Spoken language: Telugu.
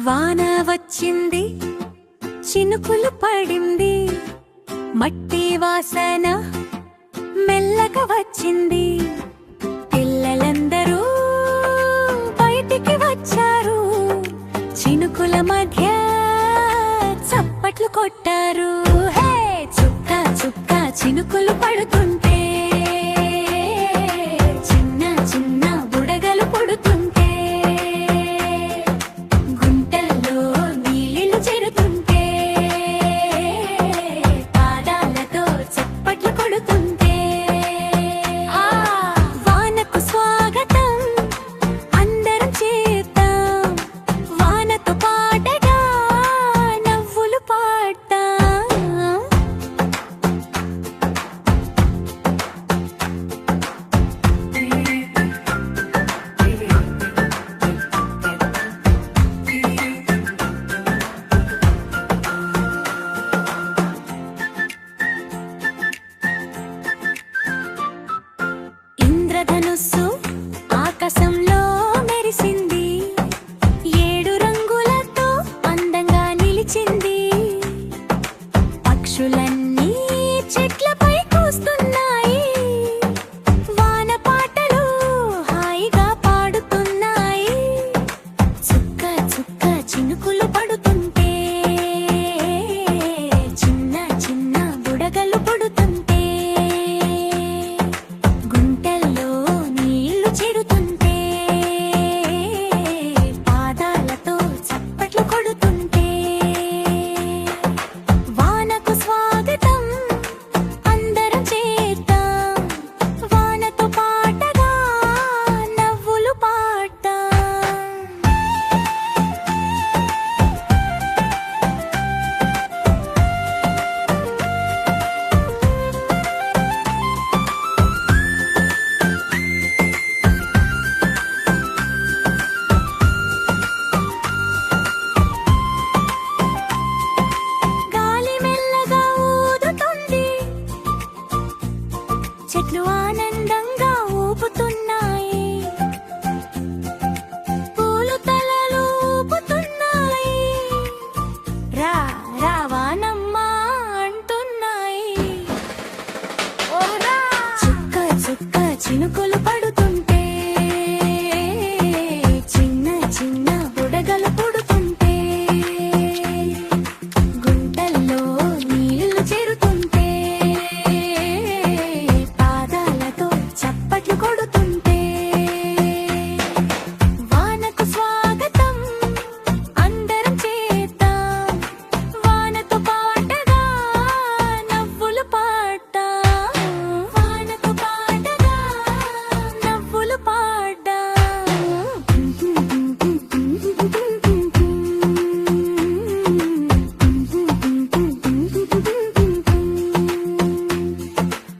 వాన వచ్చింది, చినుకులు పడింది, మట్టి వాసన మెల్లగా వచ్చింది. పిల్లలందరూ బయటికి వచ్చారు, చినుకుల మధ్య చప్పట్లు కొట్టారు. హే చుక్క చుక్క చినుకులు పడుతుంటే, చిన్న చిన్న బుడగలు పుడుతుంటే, గుంటల్లో నీళ్ళు చేరుతుంటే, పాదాలతో చప్పట్లు కొడుతుంటే, వానకు స్వాగతం అందరం చేద్దాం, వానతో పాటగా నవ్వులు పాడతాం. ఇంద్రధనుస్సు ఆకాశంలో మెరిసింది, 7 రంగులతో అందంగా నిలిచింది. పక్షుల